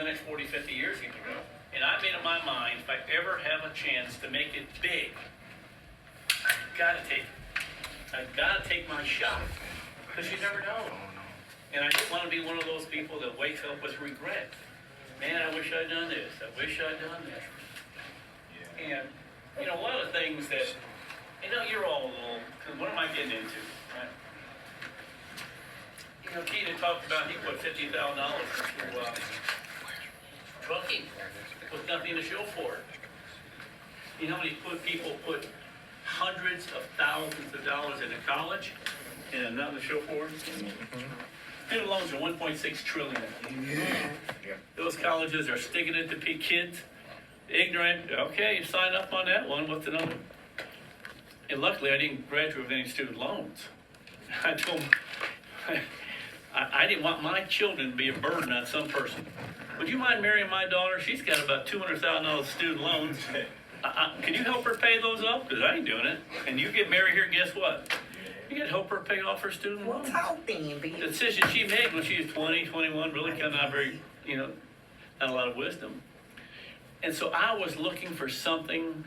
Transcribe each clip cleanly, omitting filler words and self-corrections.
the next 40, 50 years you can go. And I made up my mind, if I ever have a chance to make it big, I've got to take it. I've got to take my shot. Because you never know. And I don't want to be one of those people that wakes up with regret. Man, I wish I'd done this. I wish I'd done this. And, you know, one of the things that, you know, you're all a little, because what am I getting into, right? You know, Keita talked about he put $50,000 into trucking with nothing to show for it. You know how many people put hundreds of thousands of dollars into college and nothing to show for it? Student loans are $1.6 trillion. Those colleges are sticking it to kids. Ignorant, okay, you sign up on that one, what's another? And luckily I didn't graduate with any student loans. I told them, I didn't want my children to be a burden on some person. Would you mind marrying my daughter? She's got about $200,000 student loans. Can you help her pay those off? Because I ain't doing it. And you get married here, guess what? You got to help her pay off her student loans. The decision she made when she was 20, 21, really kind of not very, you know, not a lot of wisdom. And so I was looking for something.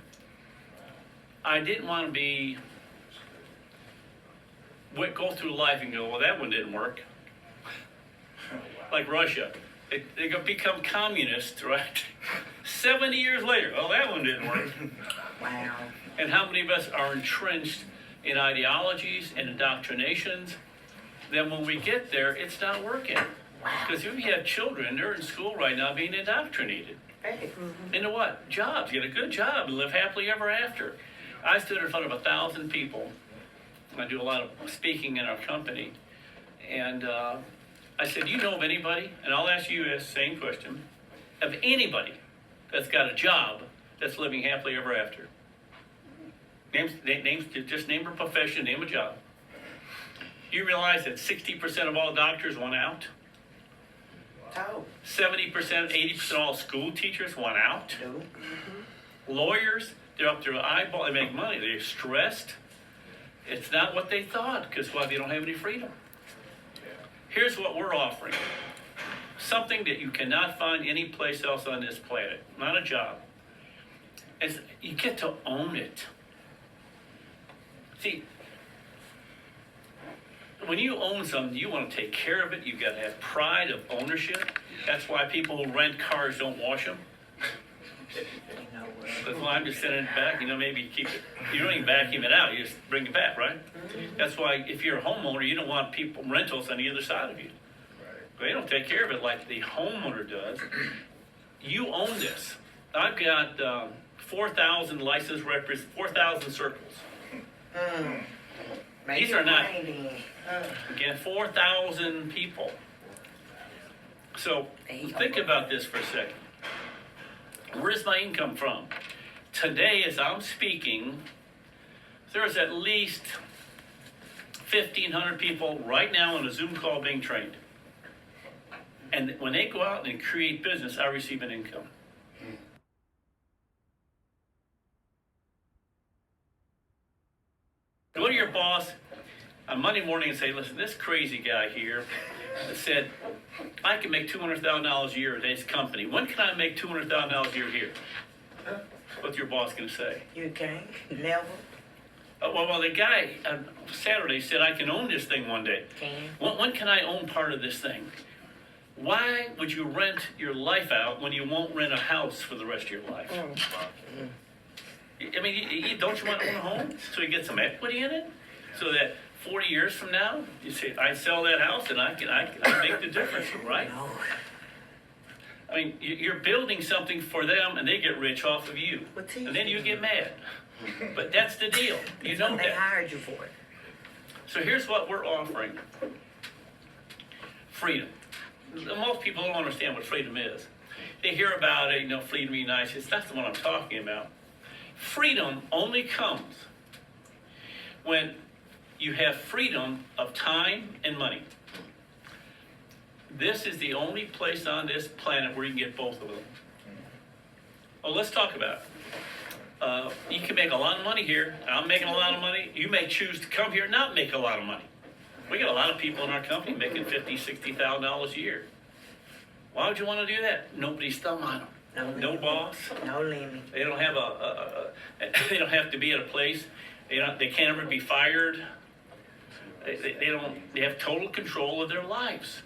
I didn't want to be, go through life and go, well, that one didn't work. Like Russia. They become communists, right? 70 years later, oh, that one didn't work. Wow. And how many of us are entrenched in ideologies and indoctrinations? Then when we get there, it's not working. Because if you have children, they're in school right now being indoctrinated. Into what? Jobs. Get a good job and live happily ever after. I stood in front of 1,000 people. I do a lot of speaking in our company. And I said, you know of anybody, and I'll ask you the same question, of anybody that's got a job that's living happily ever after? Just name a profession, name a job. You realize that 60% of all doctors want out? 70%, 80% of all school teachers want out? Lawyers, they're up their eyeball, they make money, they're stressed. It's not what they thought, because why? They don't have any freedom. Here's what we're offering. Something that you cannot find any place else on this planet. Not a job. You get to own it. See, when you own something, you want to take care of it. You've got to have pride of ownership. That's why people who rent cars don't wash them. That's why I'm just sending it back. You know, maybe keep it. You don't even vacuum it out. You just bring it back, right? That's why if you're a homeowner, you don't want people rentals on the other side of you. They don't take care of it like the homeowner does. You own this. I've got 4,000 licensed representatives, 4,000 circles. These are not, again, 4,000 people. So think about this for a second. Where's my income from? Today, as I'm speaking, there's at least 1,500 people right now on a Zoom call being trained. And when they go out and create business, I receive an income. Go to your boss on Monday morning and say, listen, this crazy guy here said, I can make $200,000 a year at this company. When can I make $200,000 a year here? What's your boss going to say? You can't. Never. Well, the guy on Saturday said, I can own this thing one day. When can I own part of this thing? Why would you rent your life out when you won't rent a house for the rest of your life? I mean, don't you want to own a home so you get some equity in it? So that 40 years from now, you say, I sell that house and I make the difference, right? I mean, you're building something for them and they get rich off of you. And then you get mad. But that's the deal. You know that. They hired you for it. So here's what we're offering. Freedom. Most people don't understand what freedom is. They hear about it, you know, freedom unites. It's not the one I'm talking about. Freedom only comes when you have freedom of time and money. This is the only place on this planet where you can get both of them. Well, let's talk about it. You can make a lot of money here. I'm making a lot of money. You may choose to come here and not make a lot of money. We got a lot of people in our company making $50,000, $60,000 a year. Why would you want to do that? Nobody's thumb on them. No limit. boss. No limit. They don't have they don't have to be at a place. They can't ever be fired. They have total control of their lives.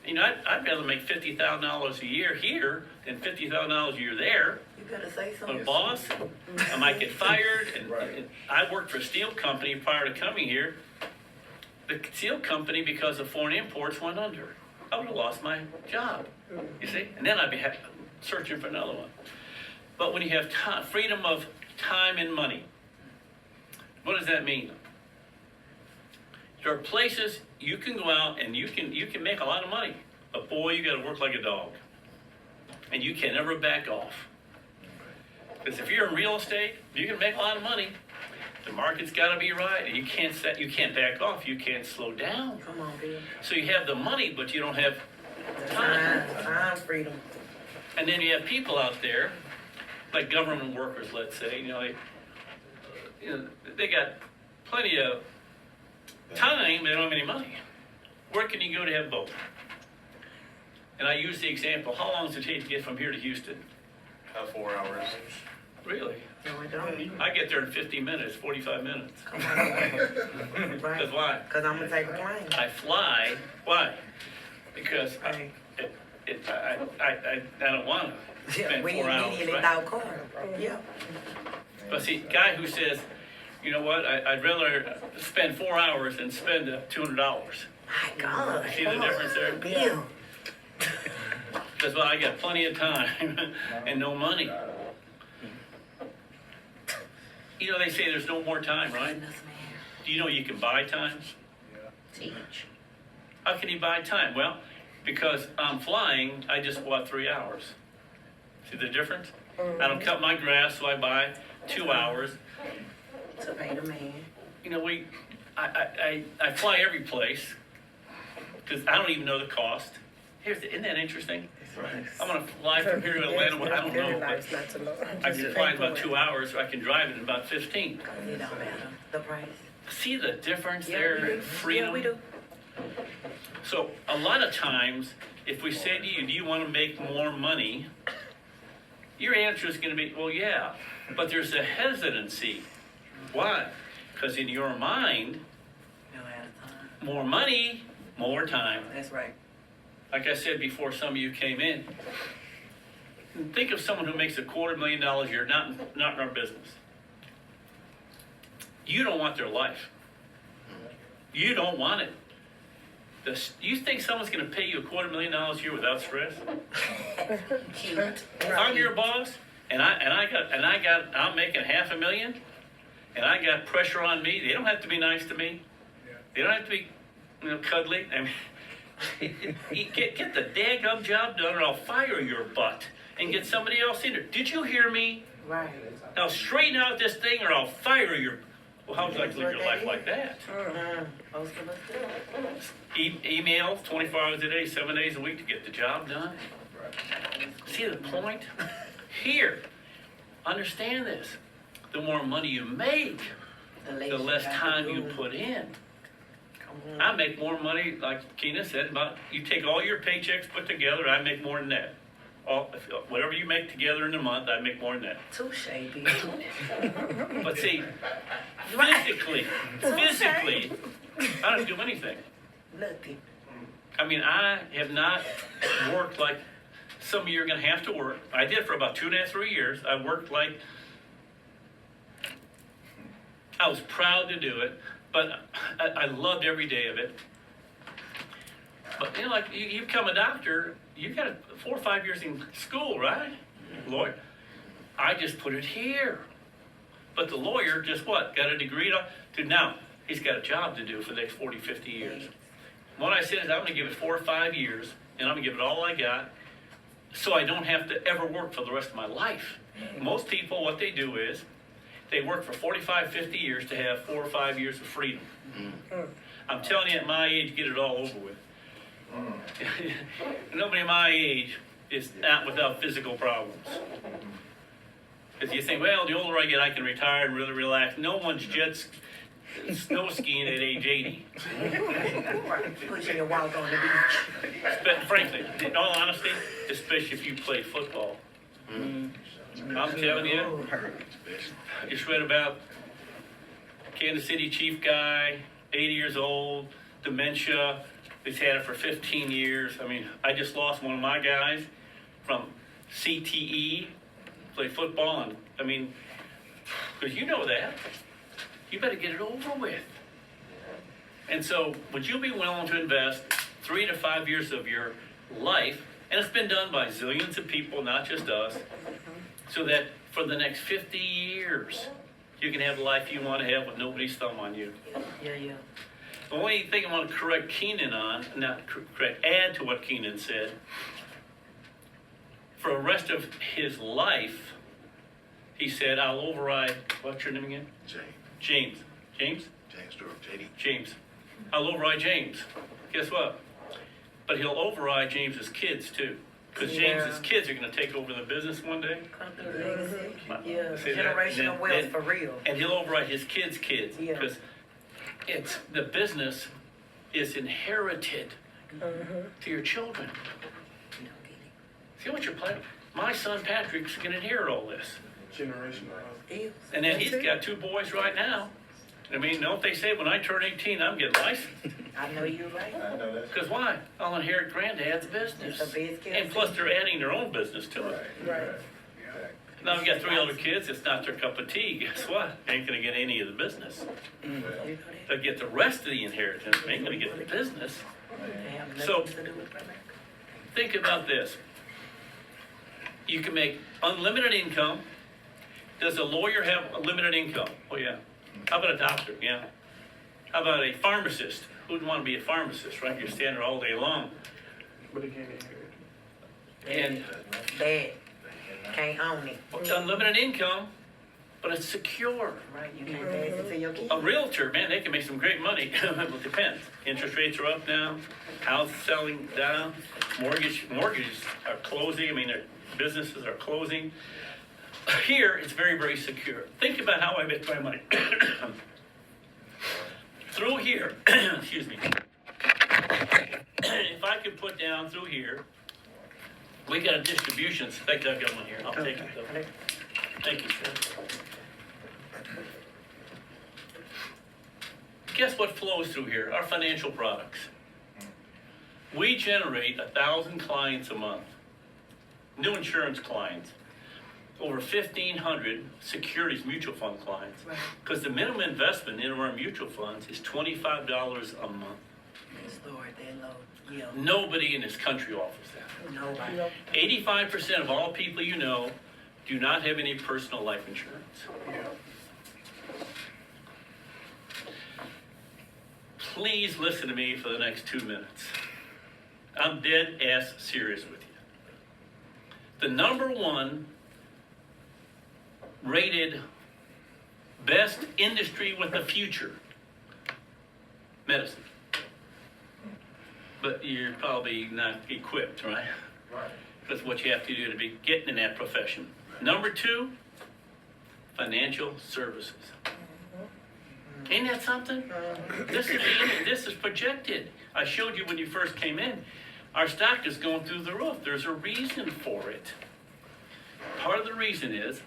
I'd rather make $50,000 a year here than $50,000 a year there. You better say But something. a boss, I might get fired. And I worked for a steel company prior to coming here. The steel company, because of foreign imports, went under. I would have lost my job, you see? And then I'd be searching for another one. But when you have freedom of time and money, what does that mean? There are places you can go out and you can make a lot of money. But boy, you got to work like a dog. And you can never back off. Because if you're in real estate, you can make a lot of money. The market's got to be right. And you can't back off. You can't slow down. Come on, Bill. So you have the money, but you don't have The time. time freedom. And then you have people out there, like government workers, let's say, they got plenty of time, they don't have any money. Where can you go to have both? And I use the example, how long does it take to get from here to Houston? 4 hours. Really? No, I don't. I get there in 50 minutes, 45 minutes. Come on. Because Right. why? Because I'm going to take a plane. I fly. Why? Because Right. I don't want to spend We 4 hours. immediately Right? thought car. Yeah. But see, guy who says, you know what, I'd rather spend 4 hours than spend $200. My God. See the difference there? Bill. Because, well, I got plenty of time and no money. They say there's no more time, right? Do you know you can buy time? Teach. How can you buy time? Well, because I'm flying, I just bought 3 hours. See the difference? I don't cut my grass, so I buy 2 hours. To pay the man. I fly every place because I don't even know the cost. Isn't that interesting? I'm going to fly from here to Atlanta. I don't know, but I can fly in about 2 hours, or I can drive it in about 15. It don't matter. The price. See the difference Yeah, there we in do. freedom? Yeah, we do. So a lot of times, if we say to you, do you want to make more money? Your answer is going to be, well, yeah. But there's a hesitancy. Why? Because in your mind, No out of time. more money, more time. That's right. Like I said before some of you came in, think of someone who makes $250,000 a year, not in our business. You don't want their life. You don't want it. You think someone's going to pay you $250,000 a year without stress? Cute. If I'm your boss and I'm making $500,000 and I got pressure on me, they don't have to be nice to me. They don't have to be, cuddly. I mean, get the daggum job done or I'll fire your butt and get somebody else in there. Did you hear me? Right. Now straighten out this thing or I'll fire your. Well, how would you like to live your life like that? Most of us do. Emails 24 hours a day, 7 days a week to get the job done. See the point? Here, understand this. The more money you make, the less time you put in. I make more money, like Keena said, about you take all your paychecks put together, I make more than that. Whatever you make together in a month, I make more than that. Touche, Bill. But see, physically, I don't do anything. Lucky. I mean, I have not worked like some of you are going to have to work. I did for about 2.5, 3 years. I worked like, I was proud to do it, but I loved every day of it. But like you become a doctor, you got 4 or 5 years in school, right? Lawyer. I just put it here. But the lawyer just what? Got a degree to now, he's got a job to do for the next 40, 50 years. What I said is I'm going to give it 4 or 5 years, and I'm going to give it all I got, so I don't have to ever work for the rest of my life. Most people, what they do is, they work for 45, 50 years to have 4 or 5 years of freedom. I'm telling you, at my age, get it all over with. Nobody my age is not without physical problems. If you think, well, the older I get, I can retire and really relax. No one's just snow skiing at age 80. Pushing your walk on the beach. But frankly, in all honesty, especially if you play football. I'm telling you, I just read about Kansas City Chief guy, 80 years old, dementia. He's had it for 15 years. I mean, I just lost one of my guys from CTE, play football, and I mean, because you know that. You better get it over with. And so, would you be willing to invest 3 to 5 years of your life, and it's been done by zillions of people, not just us, so that for the next 50 years, you can have the life you want to have with nobody's thumb on you. Yeah, yeah. The only thing I want to correct Keenan on, not correct, add to what Keenan said, for the rest of his life, he said, I'll override, what's your name again? James. James? James Stewart, JD. James. I'll override James. Guess what? But he'll override James's kids too. Because James's kids are going to take over the business one day. Legacy. Yeah, See that? generational And wealth then- for real. And he'll override his kids' kids. Yeah. Because it's, the business is inherited to your children. See what you're playing? My son Patrick's going to inherit all this. Generational. Is. And then he's got 2 boys right now. I mean, don't they say when I turn 18, I'm getting licensed? I know you're right. I know that's. Because why? I'll inherit granddad's business. It's a big scale. And plus they're adding their own business to it. Right. Now we've got 3 other kids, it's not their cup of tea, guess what? They ain't gonna get any of the business. You know that? They'll get the rest of the inheritance, they ain't gonna get the business. They have nothing So- to do with it. Think about this. You can make unlimited income. Does a lawyer have a limited income? Oh yeah. How about a doctor? Yeah. How about a pharmacist? Who'd want to be a pharmacist, right? You're standing there all day long. But it can't inherit. And Bad. Can't own it. unlimited income, but it's secure. Right, you can't pass it to your kids. A realtor, man, they can make some great money. It depends. Interest rates are up now, house selling down, mortgages are closing. I mean, their businesses are closing. Here, it's very, very secure. Think about how I make my money. Through here, excuse me. If I could put down through here, we got a distribution. I think I've got one here. I'll take it though. Thank you, sir. Guess what flows through here? Our financial products. We generate 1,000 clients a month, new insurance clients, over 1,500 securities mutual fund clients. Right. Because the minimum investment in our mutual funds is $25 a month. Yes, Lord, that low. Yeah. Nobody in this country offers that. Nobody. 85% of all people you know do not have any personal life insurance. Please listen to me for the next 2 minutes. I'm dead ass serious with you. The number 1 rated best industry with the future, medicine. But you're probably not equipped, right? Right. That's what you have to do to be getting in that profession. Number 2, financial services. Ain't that something? This is projected. I showed you when you first came in. Our stock is going through the roof. There's a reason for it. Part of the reason is,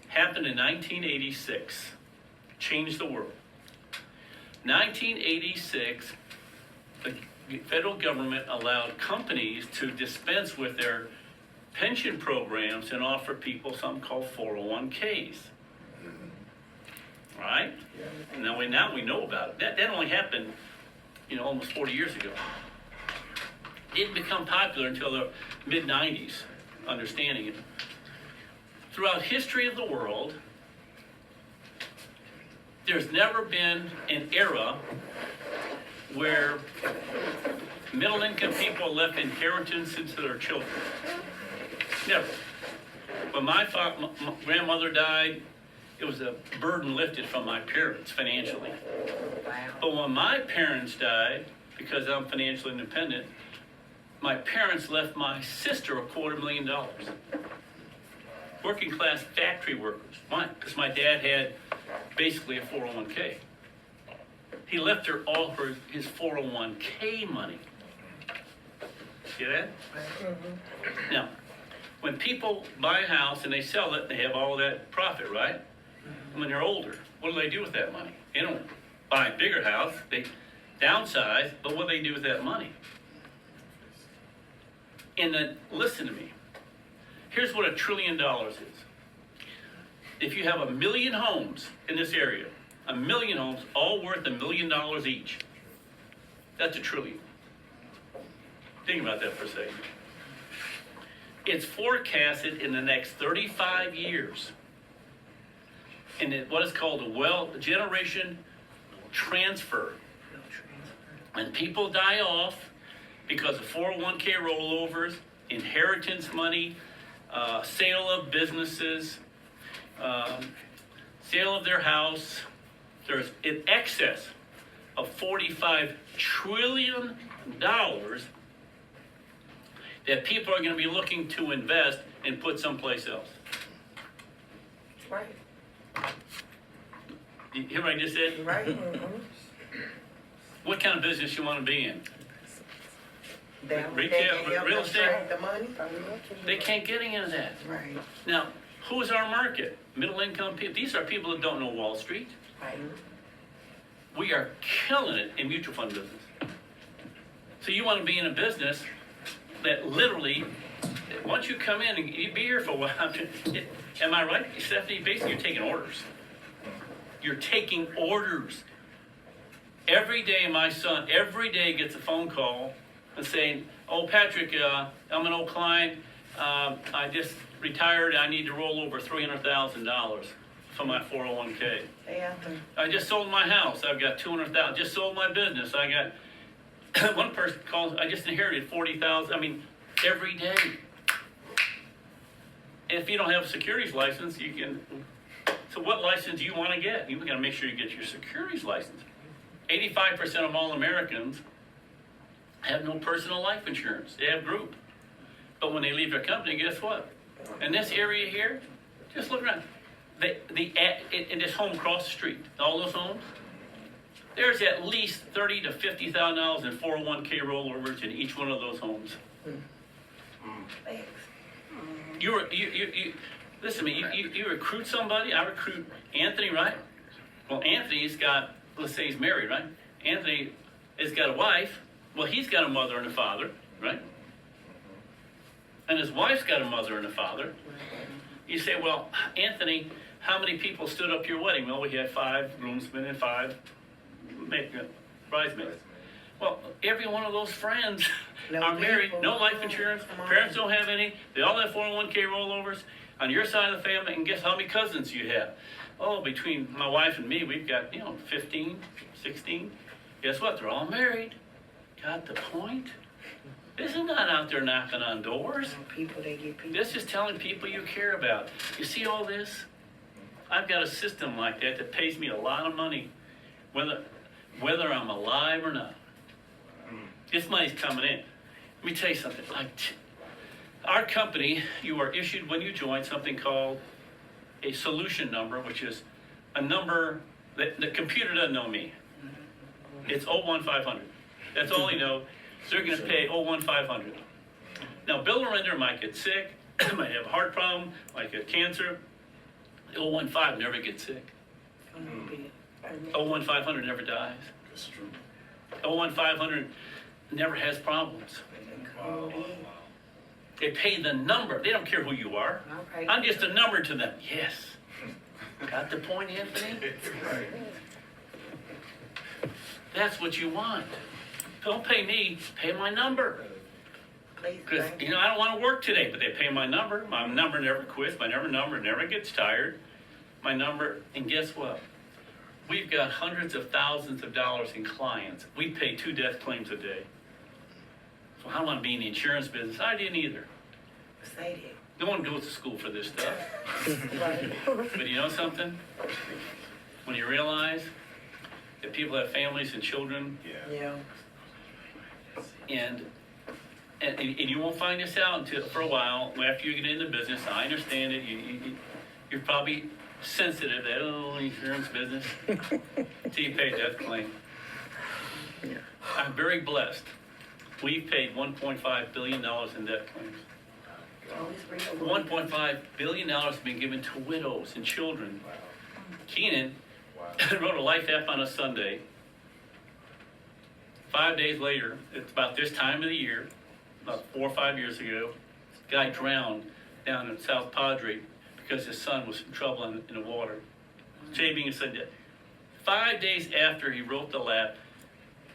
happened in 1986. Changed the world. 1986, the federal government allowed companies to dispense with their pension programs and offer people something called 401ks. Right? Now we know about it. That only happened, almost 40 years ago. It didn't become popular until the mid-90s, understanding it. Throughout history of the world, there's never been an era where middle-income people left inheritances to their children. Never. When my grandmother died, it was a burden lifted from my parents financially. Wow. But when my parents died, because I'm financially independent, my parents left my sister $250,000. Working class factory workers. Why? Because my dad had basically a 401k. He left her all his 401k money. See that? Now, when people buy a house and they sell it, they have all that profit, right? When they're older, what do they do with that money? They don't buy a bigger house, they downsize, but what do they do with that money? And then, listen to me. Here's what $1 trillion is. If you have 1 million homes in this area, 1 million homes, all worth $1 million each, that's $1 trillion. Think about that for a second. It's forecasted in the next 35 years, in what is called a wealth generation transfer. When people die off because of 401k rollovers, inheritance money, sale of businesses, sale of their house, there's in excess of $45 trillion that people are going to be looking to invest and put someplace else. Right, You hear what I just said? right. What kind of business you want to be in? Them, Retail, they can help real us estate? save the money. They can't get any of that. Right, Now, who's our market? Middle income people. These are people that don't know Wall Street. right. We are killing it in mutual fund business. So you want to be in a business that literally, once you come in and you be here for a while, am I right, Stephanie? Basically, you're taking orders. You're taking orders. Every day, my son, every day gets a phone call and saying, oh, Patrick, I'm an old client. I just retired. I need to roll over $300,000 from my 401k. They have to, I just sold my house. I've got $200,000. Just sold my business. I got one person calls. I just inherited $40,000. I mean, every day. If you don't have a securities license, you can. So, what license do you want to get? You got to make sure you get your securities license. 85% of all Americans have no personal life insurance. They have group. But when they leave their company, guess what? In this area here, just look around. In this home across the street, all those homes, there's at least $30,000 to $50,000 in 401k rollovers in each one of those homes. thanks. You listen to me. You recruit somebody. I recruit Anthony, right? Well, Anthony's got, let's say he's married, right? Anthony has got a wife. Well, he's got a mother and a father, right? And his wife's got a mother and a father. You say, well, Anthony, how many people stood up to your wedding? Well, we had 5 groomsmen and 5 bridesmaids. Well, every one of those friends No are married, people. no life insurance, Come on. parents don't have any, they all have 401k rollovers on your side of the family, and guess how many cousins you have? Oh, between my wife and me, we've got, 15, 16. Guess what? They're all married. Got the point? This is not out there knocking on doors. People, they get people. This is telling people you care about. You see all this? I've got a system like that pays me a lot of money, whether I'm alive or not. This money's coming in. Let me tell you something. Our company, you are issued when you join something called a solution number, which is a number that the computer doesn't know me. It's 01500. That's all they know. They're going to pay 01500. Now, Bill Orender might get sick, might have a heart problem, might get cancer. 015 never gets sick. 01500 never dies. That's true. 01500 never has problems. They pay the number. They don't care who you are. Okay. I'm just a number to them. Yes. Got the point, Anthony? Right. That's what you want. Don't pay me, pay my number. Please, Because, thank I don't want to work today, but they pay my number. My number never quits. My number never gets tired. My number, and guess what? We've got hundreds of thousands of dollars in clients. We pay 2 death claims a day. So I don't want to be in the insurance business. I didn't either. Say No one goes to school for this stuff. that. Right. But you know something? When you realize that people have families and children, Yeah. and you won't find this out until for a while after you get into business. I understand it. You're probably sensitive that insurance business until you pay a death claim. I'm very blessed. We've paid $1.5 billion in debt claims. Always bring a little- $1.5 billion has been given to widows and children. Keenan wrote a life app on a Sunday. 5 days later, it's about this time of the year, about 4 or 5 years ago, guy drowned down in South Padre because his son was in trouble in the water. Saving his son. 5 days after he wrote the lap,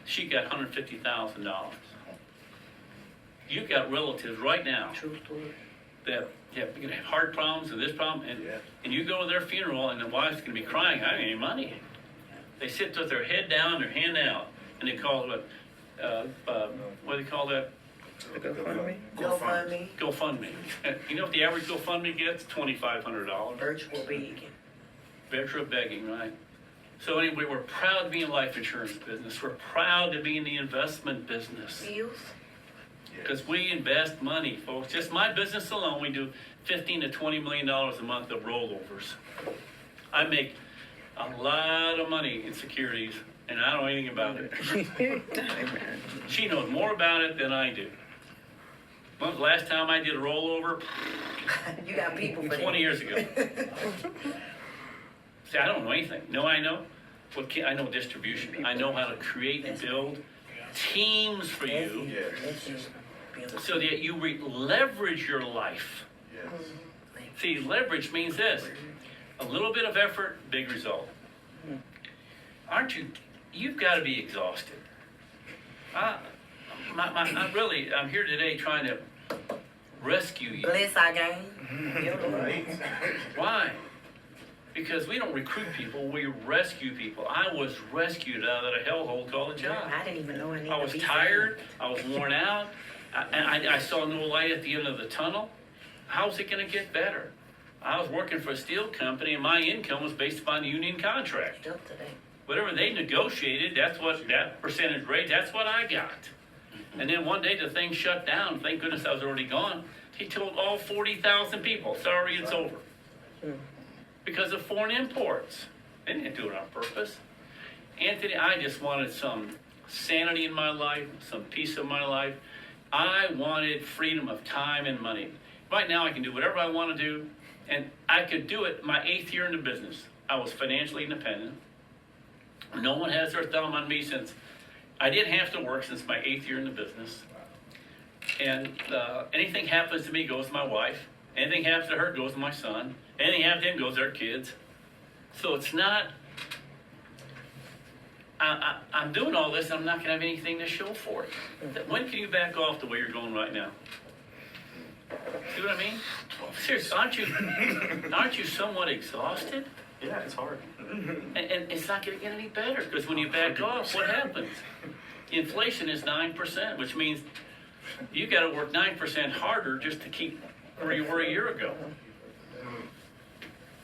she got $150,000. You've got relatives right now True story. that have heart problems and this problem, and you go to their funeral and the wife's gonna be crying, I ain't any money. They sit with their head down, their hand out, and they call it, what do they call that? GoFundMe, GoFundMe. You know what the average GoFundMe gets? $2,500. virtual begging. Virtual begging, right? So anyway, we're proud to be in the life insurance business. We're proud to be in the investment business. Meals? Because we invest money, folks. Just my business alone, we do $15 to $20 million a month of rollovers. I make a lot of money in securities, and I don't know anything about it. She knows more about it than I do. When was the last time I did a rollover? You got people for that. 20 years ago. See, I don't know anything. No, I know. I know distribution. I know how to create and build teams for you so that you leverage your life. See, leverage means this. A little bit of effort, big result. You've got to be exhausted. I'm here today trying to rescue you. Bless our game. Why? Because we don't recruit people, we rescue people. I was rescued out of that hellhole called a job. I didn't even know I needed I was tired, I was worn out, and I saw no light at the end of the tunnel. How's it gonna get better? I was working for a steel company and my income was based upon the union contract. Still today. Whatever they negotiated, that's what, that percentage rate, that's what I got. And then one day the thing shut down, thank goodness I was already gone. He told all 40,000 people, sorry, it's over. Because of foreign imports. They didn't do it on purpose. Anthony, I just wanted some sanity in my life, some peace in my life. I wanted freedom of time and money. Right now I can do whatever I want to do, and I could do it my 8th year in the business. I was financially independent. No one has their thumb on me since, I didn't have to work since my 8th year in the business. And anything happens to me goes to my wife. Anything happens to her goes to my son. Anything happens to him goes to our kids. So it's not, I'm doing all this and I'm not going to have anything to show for it. When can you back off the way you're going right now? See what I mean? Seriously, aren't you somewhat exhausted? Yeah, it's hard. And it's not going to get any better because when you back off, what happens? Inflation is 9%, which means you got to work 9% harder just to keep where you were a year ago.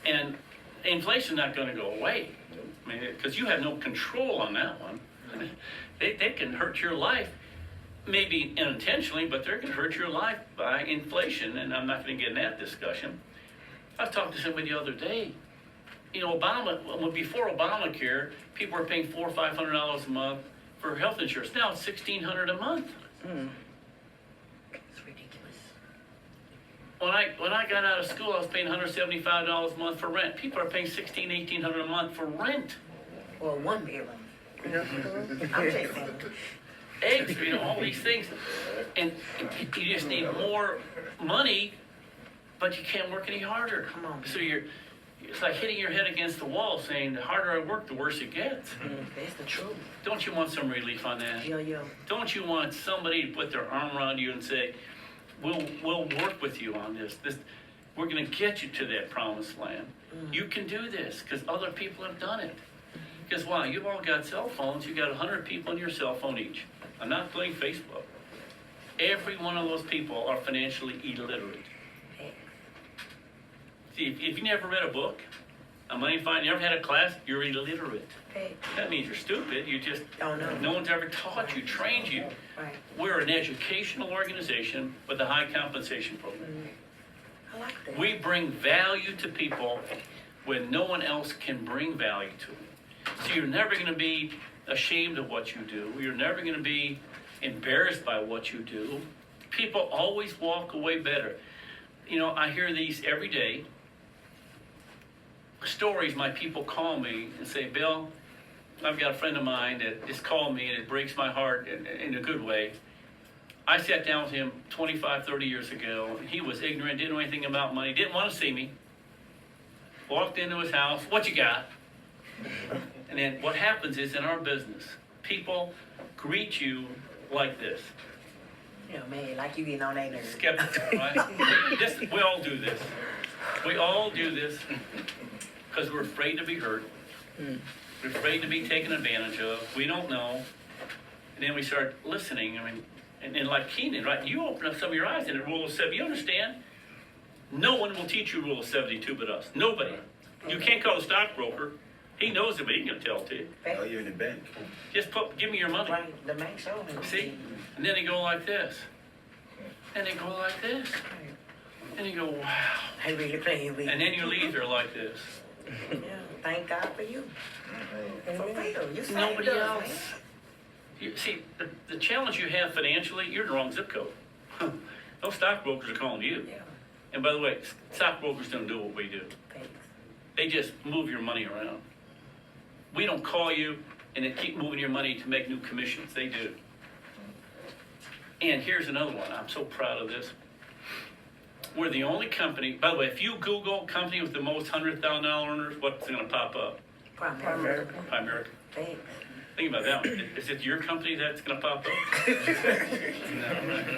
And inflation's not going to go away. I mean, because you have no control on that one. They can hurt your life, maybe unintentionally, but they're going to hurt your life by inflation, and I'm not going to get in that discussion. I was talking to somebody the other day. You know, before Obamacare, people were paying $400 or $500 a month for health insurance. Now it's $1,600 a month. It's ridiculous. When I got out of school, I was paying $175 a month for rent. People are paying $1,600, $1,800 a month for rent. Well, one bedroom. I'm just saying. Eggs, you know, all these things. And you just need more money, but you can't work any harder. Come on. So it's like hitting your head against the wall saying, the harder I work, the worse it gets. That's the truth. Don't you want some relief on that? Yo. Don't you want somebody to put their arm around you and say, we'll work with you on this. We're going to get you to that promised land. You can do this because other people have done it. Because why? You've all got cell phones. You got 100 people on your cell phone each. I'm not including Facebook. Every one of those people are financially illiterate. See, if you never read a book, you never had a class, you're illiterate. Hey. That means you're stupid. You just, Don't know. no one's ever taught you, trained you. Right. We're an educational organization with a high compensation program. I like that. We bring value to people when no one else can bring value to them. So you're never going to be ashamed of what you do. You're never going to be embarrassed by what you do. People always walk away better. You know, I hear these every day. Stories my people call me and say, Bill, I've got a friend of mine that just called me and it breaks my heart in a good way. I sat down with him 25, 30 years ago. And he was ignorant, didn't know anything about money, didn't want to see me. Walked into his house, what you got? And then what happens is in our business, people greet you like this. You know, man, like you getting on their nerves. Skeptical, right? We all do this. We all do this because we're afraid to be hurt. We're afraid to be taken advantage of. We don't know. And then we start listening. I mean, and like Keenan, right? You open up some of your eyes in the rule of 70. You understand? No one will teach you rule of 72 but us. Nobody. You can't call a stockbroker. He knows it, but he can tell it to you. Oh, you're in the bank. Just give me your money. Right, the man showed me. See? And then they go like this. And they go like this. And you go, wow. I really playing with And then you leave there like this. Yeah, thank God for you. For real, you saved Nobody us, else. man. You see, the challenge you have financially, you're in the wrong zip code. Those stockbrokers are calling you. Yeah, And by the way, stockbrokers don't do what we do. thanks. They just move your money around. We don't call you and then keep moving your money to make new commissions. They do. And here's another one. I'm so proud of this. We're the only company, by the way, if you Google company with the most $100,000 earners, what's going to pop up? Primary. Primerica. Thanks. Think about that one. Is it your company that's going to pop up? No, right?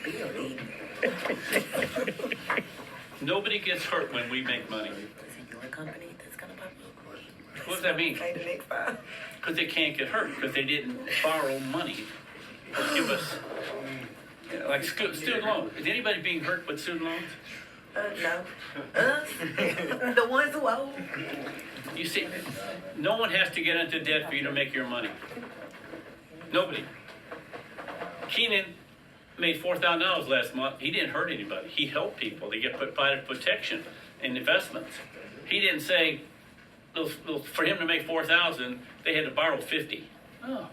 Bill, Nobody gets hurt when we make money. is it your company that's gonna pop up? What does that mean? Say the next five. Because they can't get hurt, because they didn't borrow money or give us, you know, like student loans. Is anybody being hurt with student loans? No. Us? The ones who owe. You see, no one has to get into debt for you to make your money. Nobody. Keenan made $4,000 last month. He didn't hurt anybody. He helped people. They get provided protection and investments. He didn't say, for him to make $4,000, they had to borrow $50. Oh.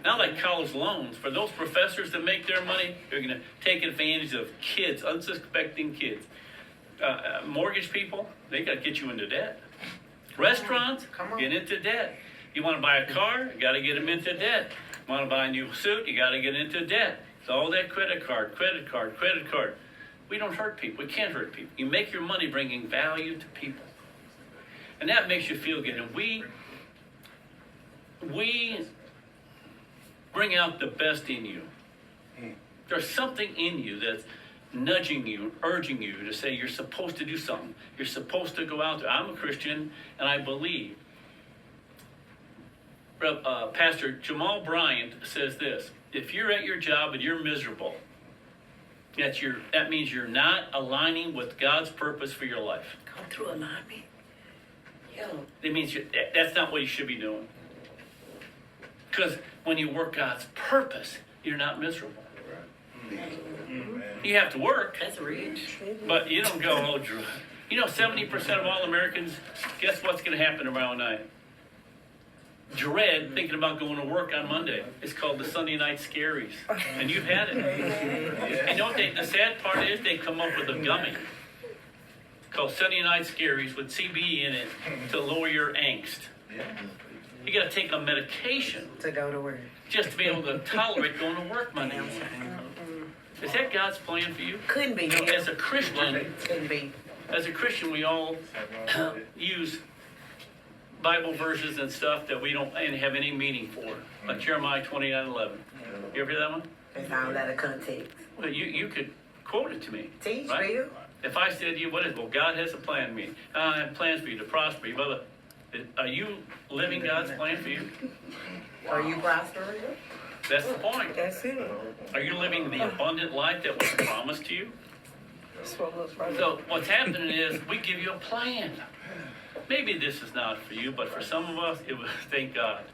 Not like college loans. For those professors that make their money, they're going to take advantage of kids, unsuspecting kids. Mortgage people, they got to get you into debt. Restaurants, Come on. get into debt. You want to buy a car, you got to get them into debt. You want to buy a new suit, you got to get into debt. It's all that credit card. We don't hurt people. We can't hurt people. You make your money bringing value to people. And that makes you feel good. And we bring out the best in you. There's something in you that's nudging you, urging you to say you're supposed to do something. You're supposed to go out there. I'm a Christian, and I believe. Pastor Jamal Bryant says this: if you're at your job and you're miserable, that means you're not aligning with God's purpose for your life. Come through alignment. Yeah. It means that's not what you should be doing. Because when you work God's purpose, you're not miserable. You have to work, That's rich. but you don't go, oh, Drew. You know, 70% of all Americans, guess what's going to happen tomorrow night? Dread thinking about going to work on Monday. It's called the Sunday night scaries. And you've had it. And you know what the sad part is? They come up with a gummy called Sunday night scaries with CBD in it to lower your angst. You got to take a medication To go to work. just to be able to tolerate going to work Monday morning. Is that God's plan for you? Couldn't be. You know, as a Christian, Couldn't be. we all use Bible verses and stuff that we don't have any meaning for, like Jeremiah 29:11. You ever hear that one? It's all out of context. Well, you could quote it to me. Teach, right? Bill. If I said to you, what is it? Well, God has a plan for me. I have plans for you to prosper you. Brother, are you living God's plan for you? Are you prospering? That's the point. That's it. Are you living the abundant life that was promised to you? That's what looks right. So what's happening is we give you a plan. Maybe this is not for you, but for some of us, it was, thank God.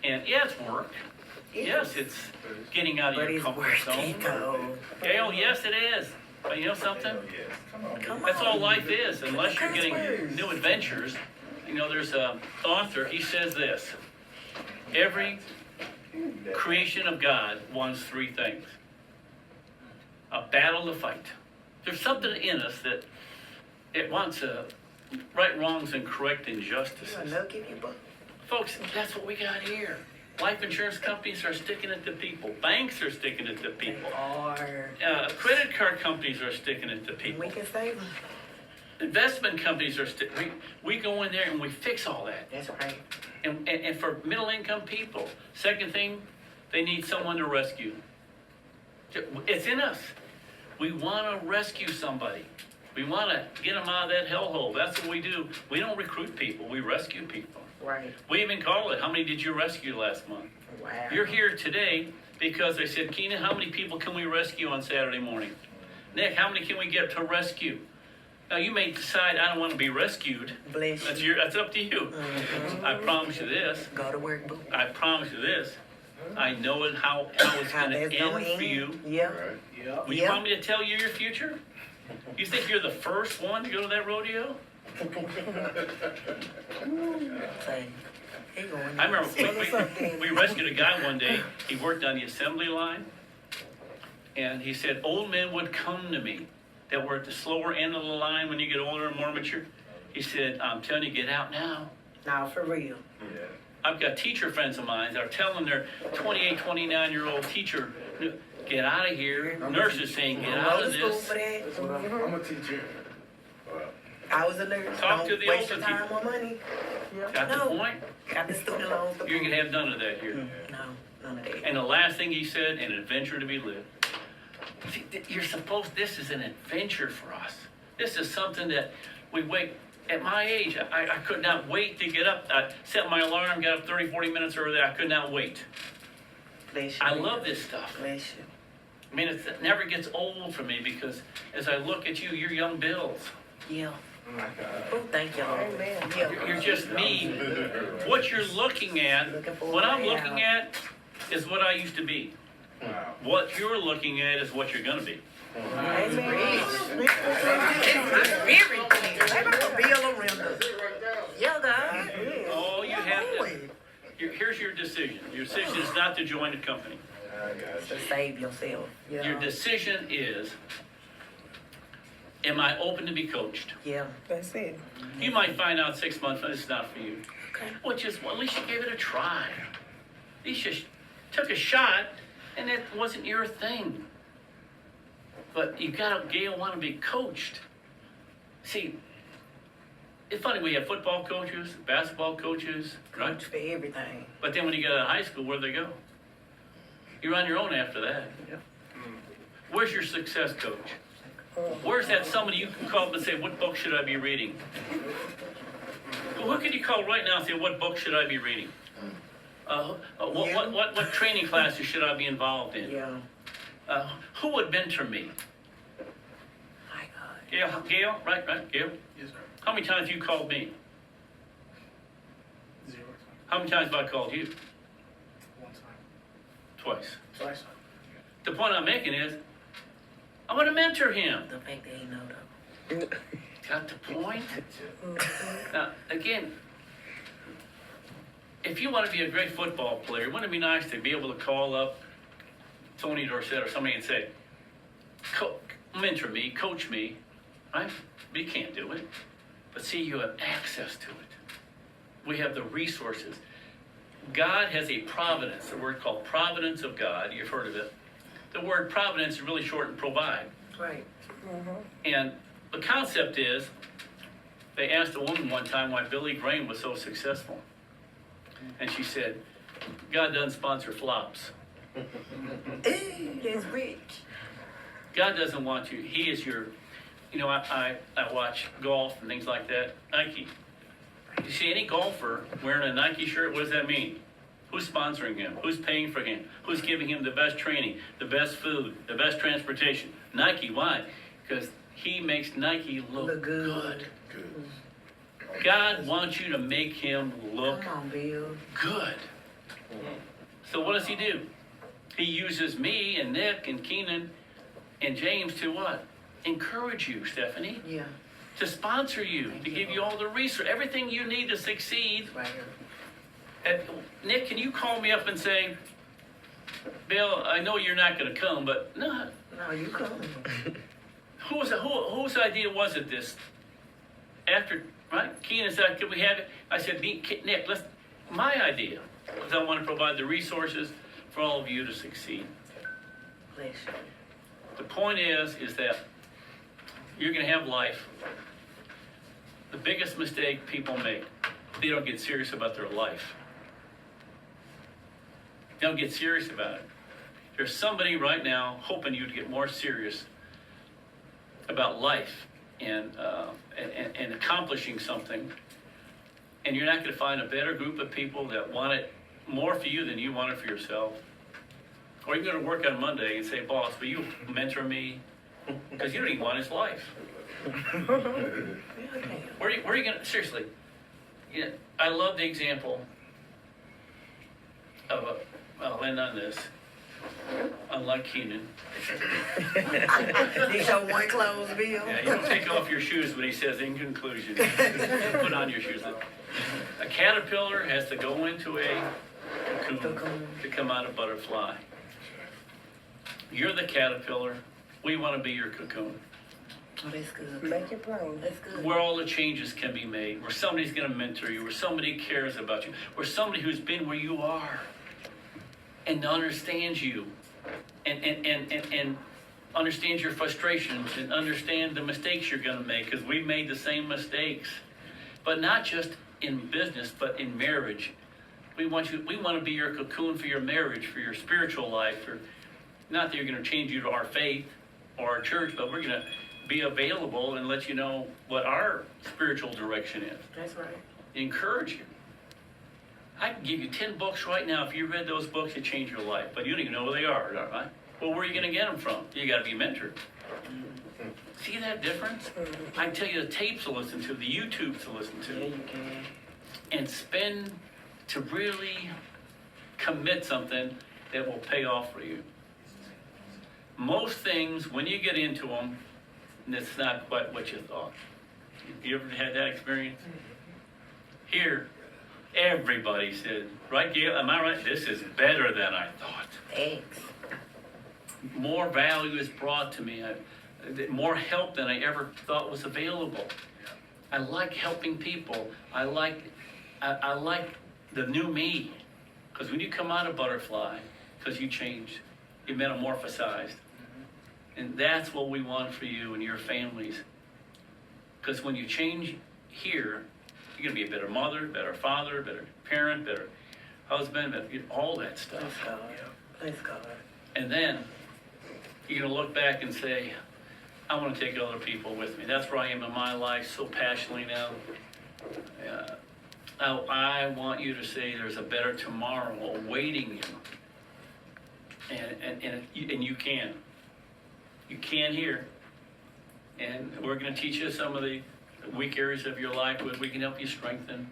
And yeah, it's work. Yes, it's getting out of But your it's comfort worth zone. it, though. Yeah, oh, yes, it is. But you know something? Come That's all on. life is, unless you're getting Words. new adventures. You know, there's an author, he says this: Every creation of God wants three things. A battle to fight. There's something in us that it wants right wrongs and correct injustices. You know, give you book. Folks, that's what we got here. Life insurance companies are sticking it to people. Banks are sticking it to people. Or Credit card companies are sticking it to people. we can save them. Investment companies are we go in there and we fix all that. That's right. And for middle income people, second thing, they need someone to rescue. It's in us. We want to rescue somebody. We want to get them out of that hellhole. That's what we do. We don't recruit people. We rescue people. Right. We even call it, how many did you rescue last month? Wow. You're here today because they said, Keenan, how many people can we rescue on Saturday morning? Nick, how many can we get to rescue? Now, you may decide, I don't want to be rescued. Bless That's you. that's up to you. I promise you this. Go to work, boo. I promise you this. I know it how it's How going to that's end gonna for you. Yeah. Will you want me to tell you your future? You think you're the first one to go to that rodeo? Say, he going. I remember we rescued a guy one day. He worked on the assembly line. And he said, old men would come to me that were at the slower end of the line when you get older and more mature. He said, I'm telling you, get out now. Now, for real. I've got teacher friends of mine that are telling their 28, 29-year-old teacher, get out of here. Nurses saying, get out of School this. for that. I'm a teacher. I was a nurse. Talk Don't to the waste older your time or money. Got the No. point? Got the student loans. You're going to have none of that here. No, none of that. And the last thing he said, an adventure to be lived. See, this is an adventure for us. This is something that we wait, at my age, I could not wait to get up. I set my alarm, got up 30, 40 minutes early. I could not wait. Bless you. I love this stuff. Bless you. I mean, it never gets old for me because as I look at you, you're young Bills. Yeah. Oh, thank you, Lord. Yeah. You're just me. What you're looking at, what I'm looking at is what I used to be. What you're looking at is what you're going to be. That's rich. It's very clear. I'm gonna be a Orender. Yeah, God. Oh, you have to. Here's your decision. Your decision is not to join the company. To save yourself. Yeah. Your decision is, am I open to be coached? Yeah. That's it. You might find out 6 months it's not for you. Okay. Which is, well, at least you gave it a try. At least you took a shot, and it wasn't your thing. But you gotta, Gail, want to be coached. See, it's funny, we have football coaches, basketball coaches, right? Coach for everything. But then when you get out of high school, where do they go? You're on your own after that. Where's your success coach? Where's that somebody you can call up and say, what book should I be reading? Who can you call right now and say, what book should I be reading? What training classes should I be involved in? Yeah. Who would mentor me? My God. Gail, right, Gail? Yes, sir. How many times have you called me? 0 times. How many times have I called you? 1 time. Twice. Twice. The point I'm making is, I want to mentor him. The fact that he know though. Got the point? Now, again, if you want to be a great football player, wouldn't it be nice to be able to call up Tony Dorsett or somebody and say, mentor me, coach me, right? But you can't do it. But see, you have access to it. We have the resources. God has a providence, a word called providence of God. You've heard of it. The word providence is really short and provide. Right. And the concept is, they asked a woman one time why Billy Graham was so successful. And she said, God doesn't sponsor flops. Ooh, that's rich. God doesn't want you. He is your, I watch golf and things like that. Nike. You see any golfer wearing a Nike shirt, what does that mean? Who's sponsoring him? Who's paying for him? Who's giving him the best training, the best food, the best transportation? Nike. Why? Because he makes Nike look good. God wants you to make him look Come on, Bill. good. So what does he do? He uses me and Nick and Keenan and James to what? Encourage you, Stephanie. Yeah. To sponsor you, to give you all the resources, everything you need to succeed. Right here. Nick, can you call me up and say, Bill, I know you're not gonna come, but no, No, you come. whose idea was it this? After, right, Keenan said, could we have it? I said, Nick, my idea, because I want to provide the resources for all of you to succeed. Bless you. The point is that you're gonna have life. The biggest mistake people make, they don't get serious about their life. They don't get serious about it. There's somebody right now hoping you'd get more serious about life and accomplishing something, and you're not going to find a better group of people that want it more for you than you want it for yourself. Or you're going to work on Monday and say, boss, will you mentor me? Because you don't even want his life. Where are you going to, seriously, I love the example of I'll end on this. Unlike Keenan. These your white clothes, Bill? Yeah, you don't take off your shoes when he says in conclusion. Put on your shoes. A caterpillar has to go into a cocoon to come out a butterfly. You're the caterpillar. We want to be your cocoon. Oh, that's good. Make it plain. That's good. Where all the changes can be made, where somebody's going to mentor you, where somebody cares about you, where somebody who's been where you are and understands you and understands your frustrations and understand the mistakes you're going to make, because we've made the same mistakes. But not just in business, but in marriage. We want to be your cocoon for your marriage, for your spiritual life. Not that you're going to change you to our faith or our church, but we're going to be available and let you know what our spiritual direction is. That's right. Encourage you. I can give you 10 books right now. If you read those books, it change your life. But you don't even know who they are, right? Well, where are you going to get them from? You got to be mentored. See that difference? I can tell you the tapes to listen to, the YouTubes to listen to. Yeah, you can. And spend to really commit something that will pay off for you. Most things, when you get into them, it's not quite what you thought. You ever had that experience? Here, everybody said, right, Gail? Am I right? This is better than I thought. Eggs. More value is brought to me. More help than I ever thought was available. I like helping people. I like the new me. Because when you come out of butterfly, because you changed, you metamorphosized. And that's what we want for you and your families. Because when you change here, you're going to be a better mother, better father, better parent, better husband, all that stuff. Praise God. Praise God. And then you're going to look back and say, I want to take other people with me. That's where I am in my life so passionately now. I want you to say there's a better tomorrow awaiting you. And you can. You can here. And we're going to teach you some of the weak areas of your life where we can help you strengthen.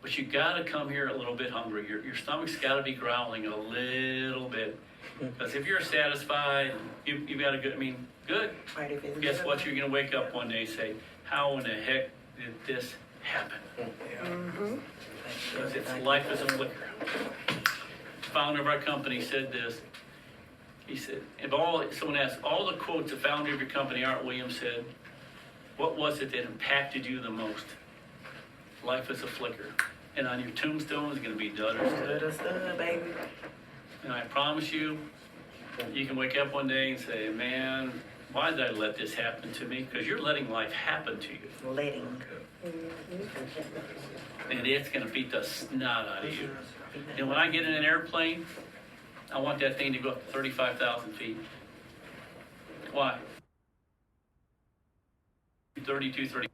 But you got to come here a little bit hungry. Your stomach's got to be growling a little bit. Because if you're satisfied, you've got a good, good. Right, if it's Guess good. what? You're going to wake up one day and say, how in the heck did this happen? Because life is a flicker. The founder of our company said this. He said, someone asked, all the quotes the founder of your company, Art Williams, said, what was it that impacted you the most? Life is a flicker. And on your tombstone is going to be Dutter's Understood, baby. And I promise you, you can wake up one day and say, man, why did I let this happen to me? Because you're letting life happen to you. Letting. And it's going to beat the snot out of you. And when I get in an airplane, I want that thing to go up to 35,000 feet. Why? 32, 30.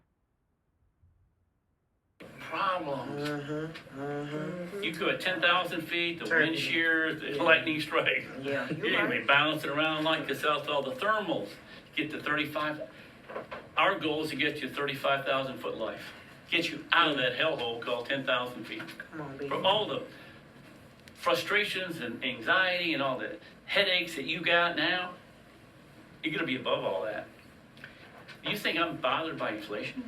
Problems. You go at 10,000 feet, the wind shears, the lightning strikes. Yeah, You you're ain't right. be bouncing around like this out all the thermals. Get to 35. Our goal is to get you 35,000 foot life. Get you out of that hellhole called 10,000 feet. Come on, baby. For all the frustrations and anxiety and all the headaches that you got now, you're going to be above all that. You think I'm bothered by inflation?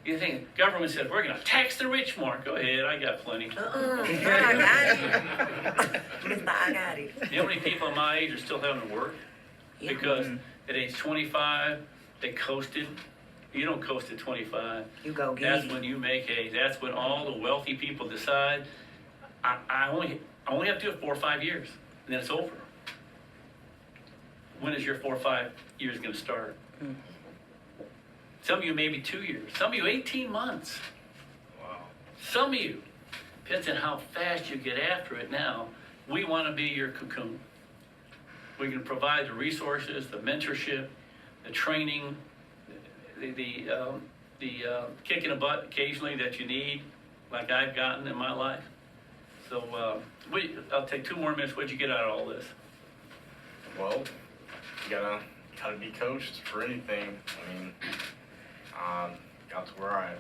You think government said, we're gonna tax the rich more. Go ahead, I got plenty. I got it. Mister, I got it. You know how many people my age are still having to work? Yeah. Because at age 25, they coasted. You don't coast at 25. You go get That's it. when you make hay. That's when all the wealthy people decide, I only have to do it 4 or 5 years, and then it's over. When is your 4 or 5 years gonna start? Some of you maybe 2 years, some of you 18 months. Wow. Some of you, depends on how fast you get after it now, we wanna be your cocoon. We can provide the resources, the mentorship, the training, the kick in the butt occasionally that you need, like I've gotten in my life. So, I'll take 2 more minutes. What'd you get out of all this? Well, you gotta be coached for anything. I mean, got to where I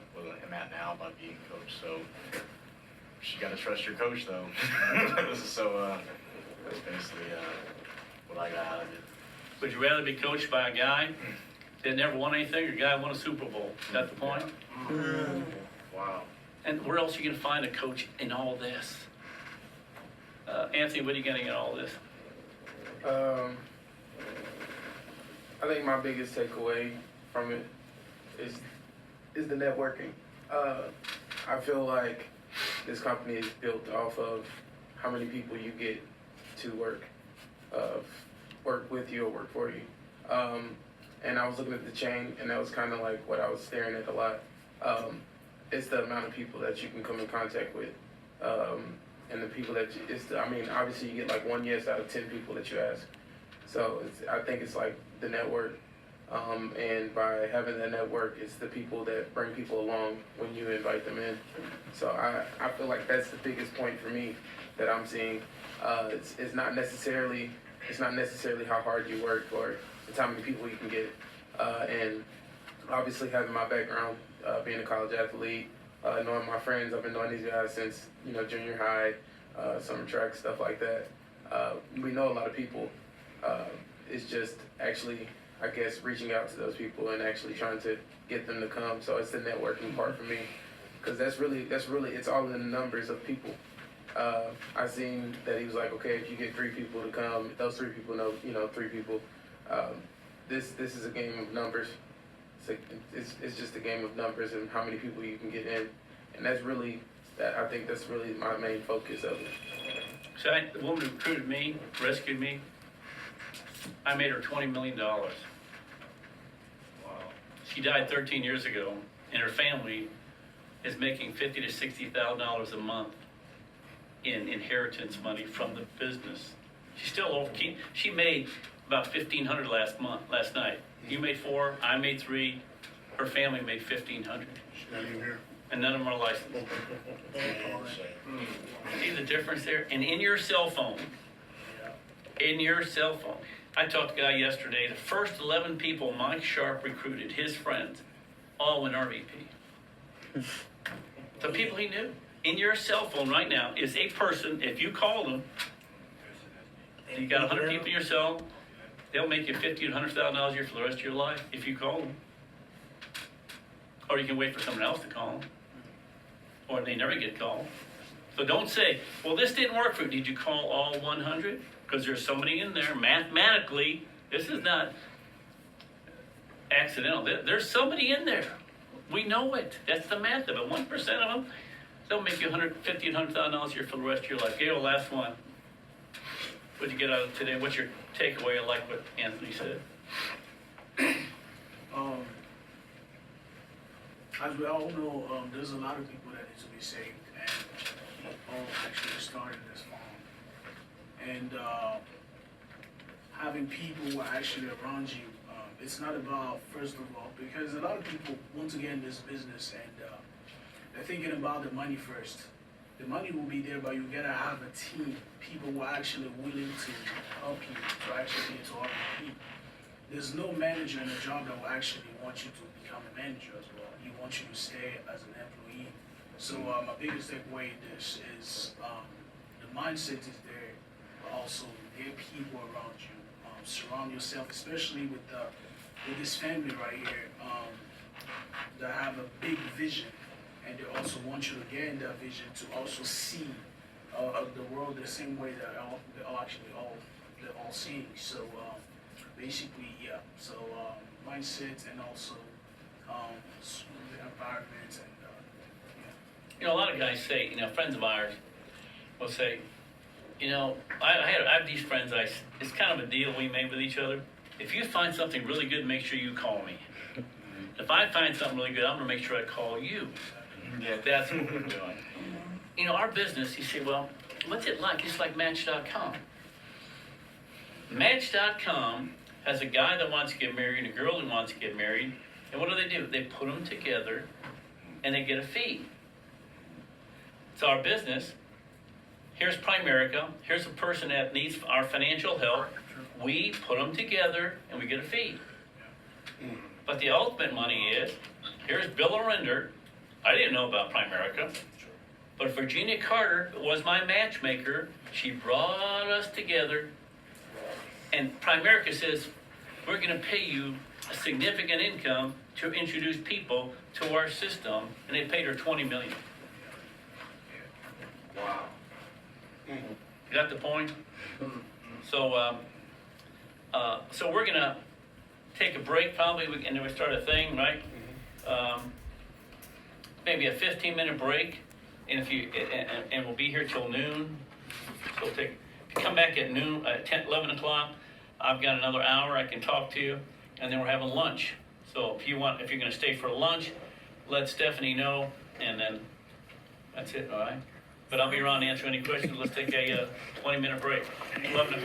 am at now by being coached. So you gotta trust your coach, though. So that's basically what I got out of it. Would you rather be coached by a guy that never won anything, or a guy that won a Super Bowl? Is that the point? Wow. And where else are you gonna find a coach in all this? Anthony, what are you getting in all this? I think my biggest takeaway from it is the networking. I feel like this company is built off of how many people you get to work with you or work for you. And I was looking at the chain, and that was kind of like what I was staring at a lot. It's the amount of people that you can come in contact with. And the people that obviously you get like 1 yes out of 10 people that you ask. So I think it's like the network. And by having that network, it's the people that bring people along when you invite them in. So I feel like that's the biggest point for me that I'm seeing. It's not necessarily how hard you work, or it's how many people you can get. And obviously having my background, being a college athlete, knowing my friends, I've been knowing these guys since junior high, summer track, stuff like that. We know a lot of people. It's just actually, I guess, reaching out to those people and actually trying to get them to come. So it's the networking part for me, because that's really, it's all in the numbers of people. I seen that he was like, okay, if you get 3 people to come, those 3 people know, 3 people. This is a game of numbers. It's just a game of numbers and how many people you can get in, and I think that's really my main focus of it. So the woman who recruited me, rescued me, I made her $20 million. Wow. She died 13 years ago, and her family is making $50,000 to $60,000 a month in inheritance money from the business. She's still she made about $1,500 last night. You made 4, I made 3, her family made $1,500. She's not even here. And none of them are licensed. See the difference there? And in your cell phone, I talked to a guy yesterday, the first 11 people Mike Sharp recruited, his friends, all went RVP. The people he knew. In your cell phone right now is a person, if you call them, you got 100 people in your cell, they'll make you $50,000 to $100,000 a year for the rest of your life if you call them. Or you can wait for someone else to call them. Or they never get called. So don't say, well, this didn't work for you. Did you call all 100? Because there's somebody in there, mathematically, this is not accidental. There's somebody in there. We know it. That's the math of it. 1% of them, they'll make you $50,000 to $100,000 a year for the rest of your life. Gail, last one. What'd you get out of today? What's your takeaway? I like what Anthony said. As we all know, there's a lot of people that need to be saved, and we all actually started this farm. And having people who are actually around you, it's not about, first of all, because a lot of people want to get in this business and they're thinking about the money first. The money will be there, but you gotta have a team, people who are actually willing to help you to actually get to RVP. There's no manager in a job that will actually want you to become a manager as well. He wants you to stay as an employee. So my biggest takeaway in this is the mindset is there, but also there are people around you. Surround yourself, especially with this family right here. that have a big vision, and they also want you to get in that vision to also see the world the same way that they're all seeing. So basically, yeah. So mindset and also the environment and yeah. You know, a lot of guys say, you know, friends of ours will say, you know, I have these friends, it's kind of a deal we made with each other. If you find something really good, make sure you call me. If I find something really good, I'm gonna make sure I call you. Yeah. That's what we're doing. You know, our business, you say, well, what's it like? It's like Match.com. Match.com has a guy that wants to get married, a girl that wants to get married, and what do? They put them together, and they get a fee. It's our business. Here's Primerica. Here's a person that needs our financial help. We put them together, and we get a fee. But the ultimate money is, here's Bill Orender. I didn't know about Primerica. But Virginia Carter was my matchmaker. She brought us together. And Primerica says, we're going to pay you a significant income to introduce people to our system. And they paid her $20 million. Wow. You got the point? So, so we're going to take a break probably, and then we start a thing, right? Maybe a 15-minute break. And if you and we'll be here till noon. So if you come back at noon, 11 o'clock. I've got another hour. I can talk to you, and then we're having lunch. So if you're going to stay for lunch, let Stephanie know, and then that's it. All right. But I'll be around to answer any questions. Let's take a 20-minute break. 11 o'clock.